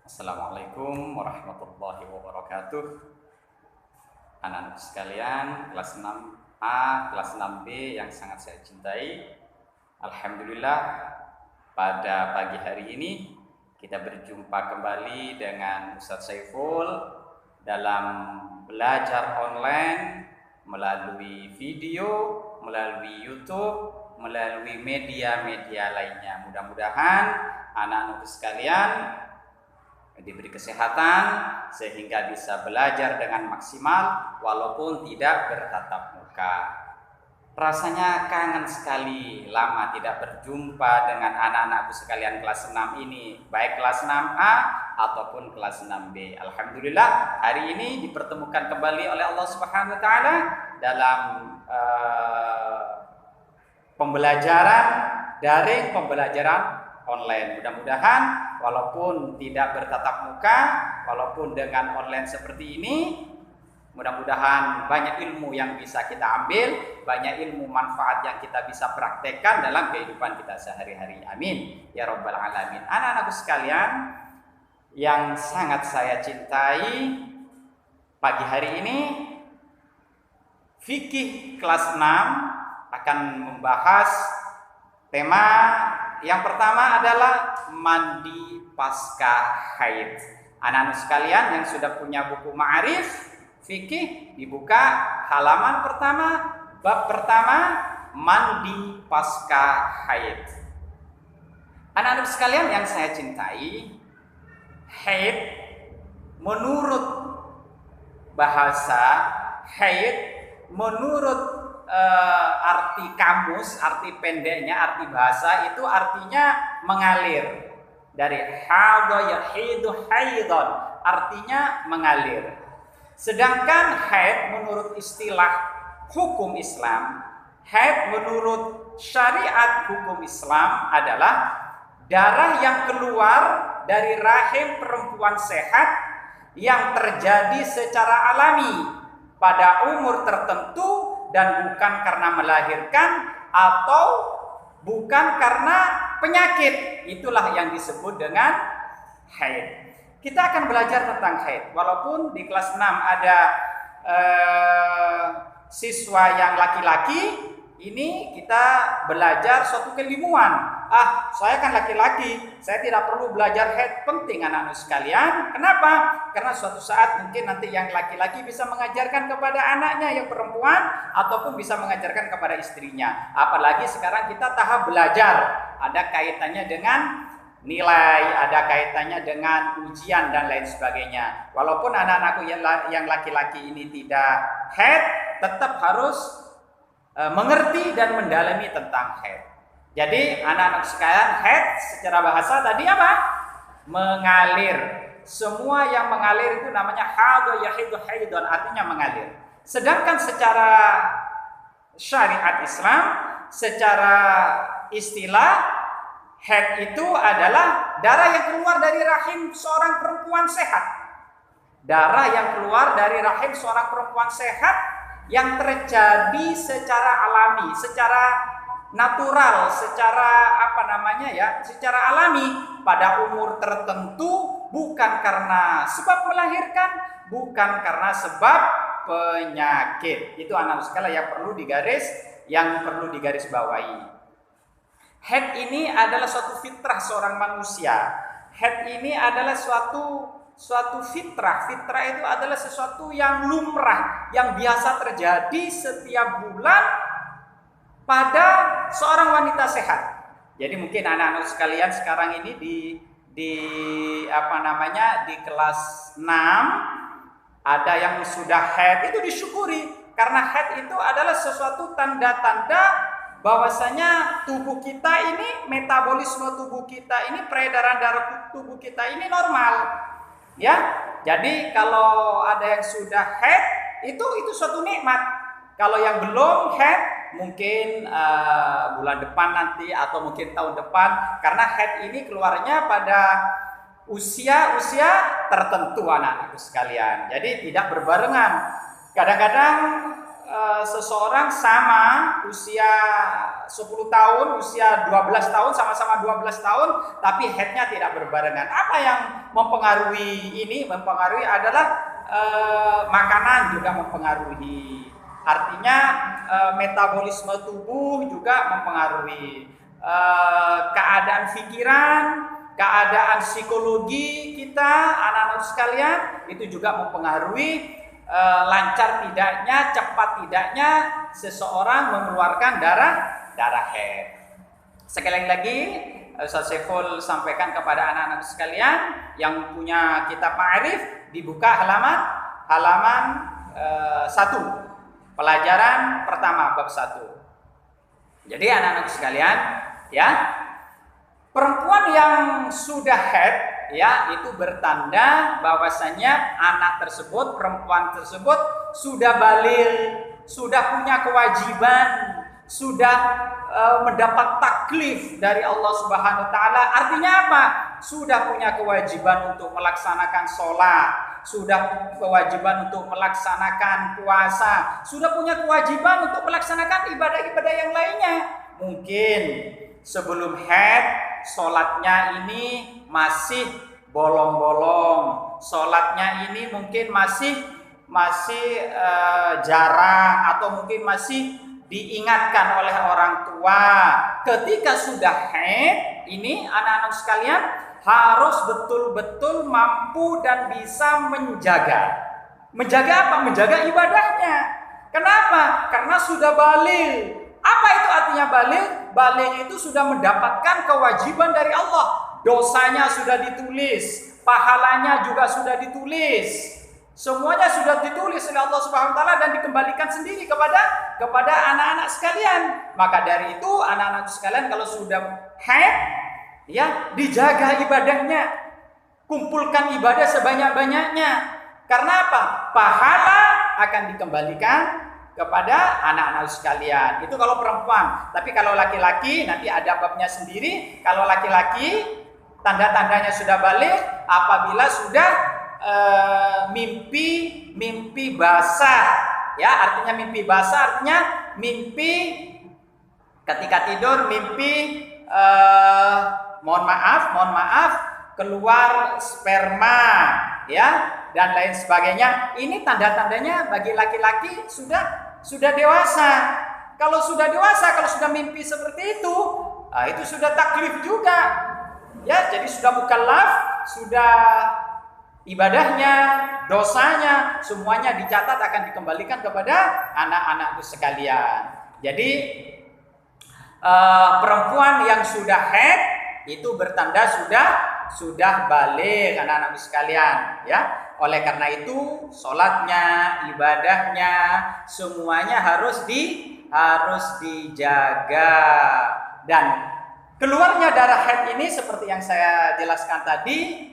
Assalamualaikum warahmatullahi wabarakatuh. Anak-anak sekalian, kelas 6A, kelas 6B yang sangat saya cintai. Alhamdulillah, pada pagi hari ini kita berjumpa kembali dengan Ustadz Saiful dalam belajar online melalui video, melalui YouTube, melalui media-media lainnya. Mudah-mudahan anak-anak sekalian diberi kesehatan sehingga bisa belajar dengan maksimal walaupun tidak bertatap muka. Rasanya kangen sekali lama tidak berjumpa dengan anak-anakku sekalian kelas 6 ini, baik kelas 6A ataupun kelas 6B. Alhamdulillah hari ini dipertemukan kembali oleh Allah Subhanahu wa taala dalam pembelajaran daring, pembelajaran online. Mudah-mudahan walaupun tidak bertatap muka, walaupun dengan online seperti ini, mudah-mudahan banyak ilmu yang bisa kita ambil, banyak ilmu manfaat yang kita bisa praktekkan dalam kehidupan kita sehari-hari. Amin ya rabbal alamin. Anak-anakku sekalian yang sangat saya cintai, pagi hari ini fikih kelas 6 akan membahas tema yang pertama adalah mandi pasca haid. Anak-anak sekalian yang sudah punya buku ma'arif fikih, dibuka halaman pertama, bab pertama, mandi pasca haid. Anak-anak sekalian yang saya cintai, haid menurut bahasa, haid menurut arti kamus, arti pendeknya, arti bahasa itu artinya mengalir. Dari hadha yahidu haidon, artinya mengalir. Sedangkan haid menurut istilah hukum Islam, haid menurut syariat hukum Islam adalah darah yang keluar dari rahim perempuan sehat yang terjadi secara alami pada umur tertentu dan bukan karena melahirkan atau bukan karena penyakit. Itulah yang disebut dengan haid. Kita akan belajar tentang haid. Walaupun di kelas 6 ada siswa yang laki-laki, ini kita belajar suatu keilmuan. Saya kan laki-laki, saya tidak perlu belajar haid. Penting anak-anak sekalian. Kenapa? Karena suatu saat mungkin nanti yang laki-laki bisa mengajarkan kepada anaknya yang perempuan, ataupun bisa mengajarkan kepada istrinya. Apalagi sekarang kita tahap belajar, ada kaitannya dengan nilai, ada kaitannya dengan ujian dan lain sebagainya. Walaupun anak-anakku yang laki-laki ini tidak haid, tetap harus mengerti dan mendalami tentang haid. Jadi anak-anak sekalian, haid secara bahasa tadi apa? Mengalir. Semua yang mengalir itu namanya hadha yahidu haidon, artinya mengalir. Sedangkan secara syariat Islam, secara istilah, haid itu adalah darah yang keluar dari rahim seorang perempuan sehat. Darah yang keluar dari rahim seorang perempuan sehat yang terjadi secara alami, secara natural, secara secara alami pada umur tertentu, bukan karena sebab melahirkan, bukan karena sebab penyakit. Itu anak sekalian yang perlu digaris bawahi. Haid ini adalah suatu fitrah seorang manusia. Haid ini adalah suatu fitrah. Fitrah itu adalah sesuatu yang lumrah, yang biasa terjadi setiap bulan pada seorang wanita sehat. Jadi mungkin anak-anak sekalian sekarang ini di kelas 6 ada yang sudah haid, itu disyukuri karena haid itu adalah sesuatu tanda-tanda bahwasanya tubuh kita ini, metabolisme tubuh kita ini, peredaran darah tubuh kita ini normal. Ya, jadi kalau ada yang sudah haid itu suatu nikmat. Kalau yang belum haid mungkin bulan depan nanti atau mungkin tahun depan, karena haid ini keluarnya pada usia tertentu anak-anakku sekalian. Jadi tidak berbarengan. Kadang-kadang seseorang sama usia 10 tahun, usia 12 tahun, sama-sama 12 tahun, tapi headnya tidak berbarengan. Apa yang mempengaruhi ini? Mempengaruhi adalah makanan juga mempengaruhi. Artinya metabolisme tubuh juga mempengaruhi. Keadaan pikiran, keadaan psikologi kita, anak-anak sekalian, itu juga mempengaruhi lancar tidaknya, cepat tidaknya seseorang mengeluarkan darah haid. Sekali lagi Ustaz Saiful sampaikan kepada anak-anak sekalian yang punya kitab Ma'arif, dibuka halaman 1, pelajaran pertama bab 1. Jadi anak-anak sekalian, ya, perempuan yang sudah haid, ya, itu bertanda bahwasanya anak tersebut, perempuan tersebut sudah baligh, sudah punya kewajiban, sudah mendapat taklif dari Allah Subhanahu wa taala. Artinya apa? Sudah punya kewajiban untuk melaksanakan sholat, sudah kewajiban untuk melaksanakan puasa, sudah punya kewajiban untuk melaksanakan ibadah-ibadah yang lainnya. Mungkin sebelum haid sholatnya ini masih bolong-bolong, sholatnya ini mungkin masih jarang, atau mungkin masih diingatkan oleh orang tua. Ketika sudah haid, ini anak-anak sekalian harus betul-betul mampu dan bisa menjaga. Menjaga apa? Menjaga ibadahnya. Kenapa? Karena sudah baligh. Apa itu artinya baligh? Baligh itu sudah mendapatkan kewajiban dari Allah. Dosanya sudah ditulis, pahalanya juga sudah ditulis. Semuanya sudah ditulis oleh Allah Subhanahu wa taala dan dikembalikan sendiri kepada anak-anak sekalian. Maka dari itu anak-anak sekalian kalau sudah haid, ya, dijaga ibadahnya. Kumpulkan ibadah sebanyak-banyaknya. Karena apa? Pahala akan dikembalikan kepada anak-anak sekalian. Itu kalau perempuan. Tapi kalau laki-laki nanti ada babnya sendiri. Kalau laki-laki tanda-tandanya sudah baligh apabila sudah mimpi basah, ya, artinya mimpi basah artinya mimpi ketika tidur, mimpi mohon maaf keluar sperma, ya, dan lain sebagainya. Ini tanda-tandanya bagi laki-laki sudah dewasa. Kalau sudah dewasa, kalau sudah mimpi seperti itu sudah taklif juga, ya, jadi sudah mukallaf, sudah ibadahnya, dosanya, semuanya dicatat akan dikembalikan kepada anak-anakku sekalian. Jadi perempuan yang sudah haid itu bertanda sudah baligh, anak-anakku sekalian, ya. Oleh karena itu sholatnya, ibadahnya, semuanya harus dijaga. Dan keluarnya darah haid ini seperti yang saya jelaskan tadi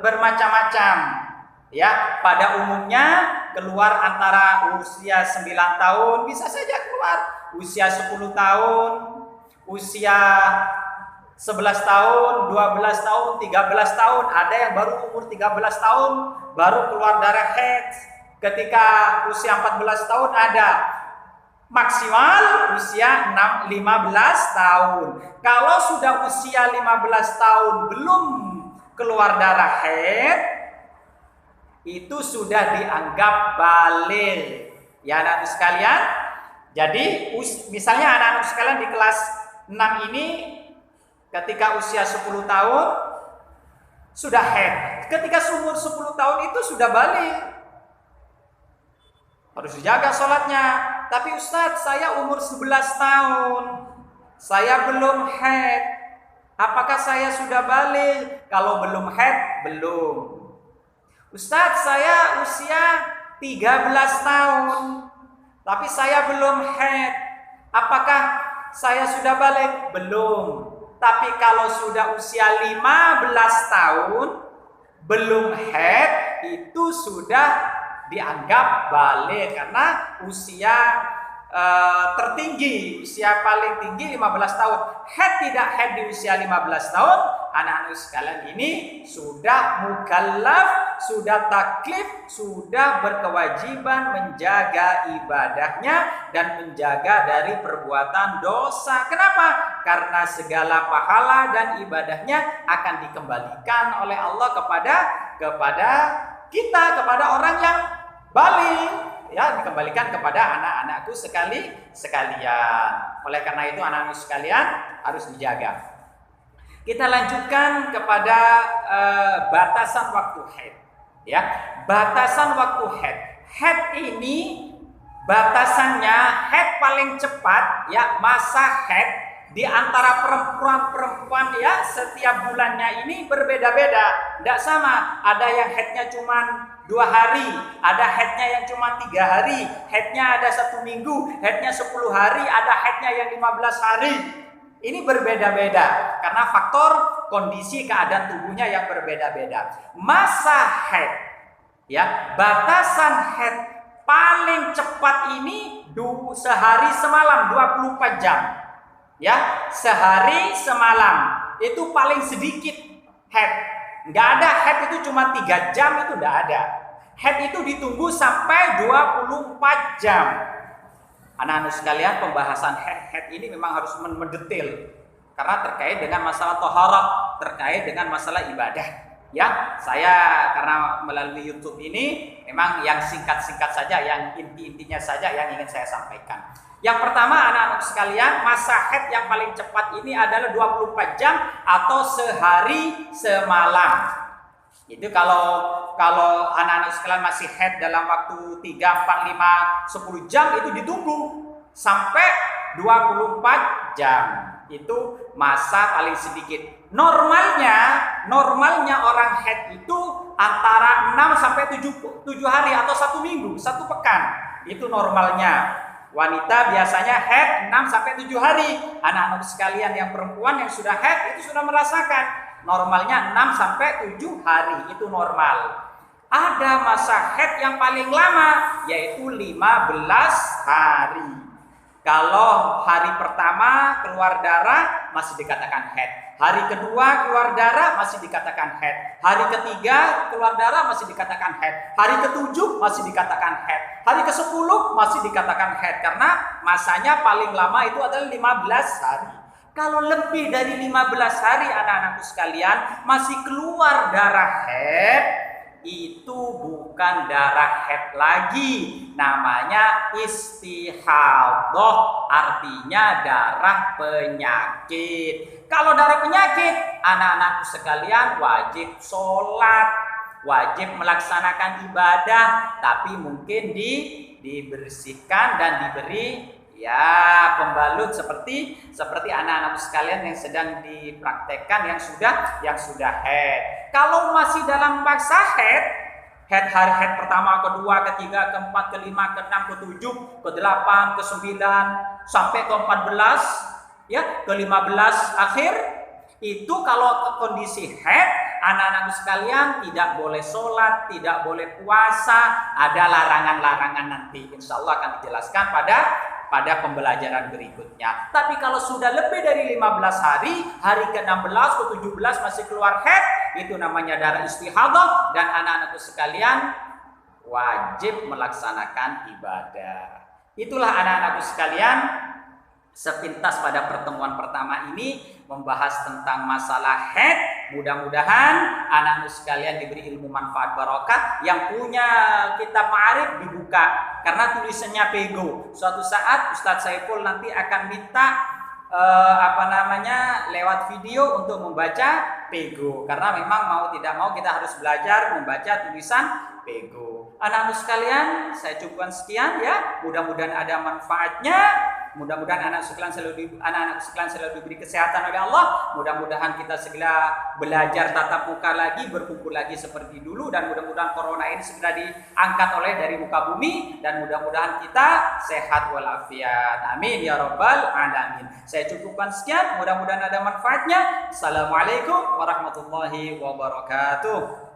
bermacam-macam, ya. Pada umumnya keluar antara usia 9 tahun, bisa saja keluar usia 10 tahun, usia 11 tahun, 12 tahun, 13 tahun. Ada yang baru umur 13 tahun baru keluar darah haid. Ketika usia 14 tahun ada. Maksimal usia 15 tahun. Kalau sudah usia 15 tahun belum keluar darah haid, itu sudah dianggap baligh, ya anak-anak sekalian. Jadi misalnya anak-anak sekalian di kelas 6 ini ketika usia 10 tahun sudah haid. Ketika umur 10 tahun itu sudah baligh, harus dijaga sholatnya. Tapi Ustadz, saya umur 11 tahun, saya belum haid. Apakah saya sudah baligh? Kalau belum haid, belum. Ustadz, saya usia 13 tahun, tapi saya belum haid. Apakah saya sudah baligh? Belum. Tapi kalau sudah usia 15 tahun, belum haid, itu sudah dianggap baligh. Karena usia tertinggi, usia paling tinggi 15 tahun. Haid tidak haid di usia 15 tahun, anak-anak sekalian ini sudah mukallaf, sudah taklif, sudah berkewajiban menjaga ibadahnya dan menjaga dari perbuatan dosa. Kenapa? Karena segala pahala dan ibadahnya akan dikembalikan oleh Allah kepada kita, kepada orang yang baligh, ya, dikembalikan kepada anak-anakku sekalian. Oleh karena itu anak-anak sekalian harus dijaga. Kita lanjutkan kepada batasan waktu haid. Ya, batasan waktu haid. Haid ini batasannya, haid paling cepat, ya, masa haid di antara perempuan-perempuan, ya, setiap bulannya ini berbeda-beda, tidak sama. Ada yang haidnya cuma 2 hari, ada haidnya yang cuma 3 hari, haidnya ada 1 minggu, haidnya 10 hari, ada haidnya yang 15 hari. Ini berbeda-beda karena faktor kondisi keadaan tubuhnya yang berbeda-beda. Masa haid, ya, batasan haid paling cepat ini sehari semalam, 24 jam. Ya, sehari semalam itu paling sedikit haid. Nggak ada haid itu cuma 3 jam, itu nggak ada. Haid itu ditunggu sampai 24 jam. Anak-anak sekalian, pembahasan haid ini memang harus mendetail karena terkait dengan masalah taharah, terkait dengan masalah ibadah. Ya, saya karena melalui YouTube ini memang yang singkat-singkat saja, yang inti-intinya saja yang ingin saya sampaikan. Yang pertama, anak-anak sekalian, masa haid yang paling cepat ini adalah 24 jam atau sehari semalam. Itu kalau anak-anak sekalian masih haid dalam waktu 3, 4, 5, 10 jam itu ditunggu sampai 24 jam. Itu masa paling sedikit. Normalnya orang haid itu antara 6 sampai 7 hari atau 1 minggu, 1 pekan. Itu normalnya. Wanita biasanya haid 6 sampai 7 hari. Anak-anak sekalian yang perempuan yang sudah haid itu sudah merasakan. Normalnya 6 sampai 7 hari, itu normal. Ada masa haid yang paling lama, yaitu 15 hari. Kalau hari pertama keluar darah masih dikatakan haid. Hari kedua keluar darah masih dikatakan haid. Hari ketiga keluar darah masih dikatakan haid. Hari ke-7 masih dikatakan haid. Hari ke-10 masih dikatakan haid. Karena masanya paling lama itu adalah 15 hari. Kalau lebih dari 15 hari anak-anakku sekalian masih keluar darah haid, itu bukan darah haid lagi, namanya istihadah, artinya darah penyakit. Kalau darah penyakit, anak-anakku sekalian wajib sholat, wajib melaksanakan ibadah, tapi mungkin dibersihkan dan diberi, ya, pembalut seperti anak-anak sekalian yang sedang dipraktekkan yang sudah haid. Kalau masih dalam masa haid hari haid pertama, kedua, ketiga, keempat, kelima, keenam, ketujuh, ke-8, ke-9 sampai ke-14, ya, ke-15 akhir, itu kalau kondisi haid, anak-anak sekalian tidak boleh sholat, tidak boleh puasa, ada larangan-larangan nanti. Insya Allah akan dijelaskan pada pembelajaran berikutnya. Tapi kalau sudah lebih dari 15 hari, hari ke-16, ke-17 masih keluar haid, itu namanya darah istihadah, dan anak-anakku sekalian wajib melaksanakan ibadah. Itulah anak-anakku sekalian, sepintas pada pertemuan pertama ini membahas tentang masalah haid. Mudah-mudahan anak-anak sekalian diberi ilmu manfaat barokah. Yang punya kitab ma'arif dibuka karena tulisannya pego. Suatu saat Ustadz Saiful nanti akan minta lewat video untuk membaca pego, karena memang mau tidak mau kita harus belajar membaca tulisan pego. Anak-anak sekalian, saya cukupkan sekian ya. Mudah-mudahan ada manfaatnya. Mudah-mudahan anak-anak sekalian selalu diberi kesehatan oleh Allah. Mudah-mudahan kita segera belajar tatap muka lagi, berkumpul lagi seperti dulu, dan mudah-mudahan corona ini segera diangkat dari muka bumi, dan mudah-mudahan kita sehat walafiat. Amin ya rabbal alamin. Saya cukupkan sekian. Mudah-mudahan ada manfaatnya. Assalamualaikum warahmatullahi wabarakatuh.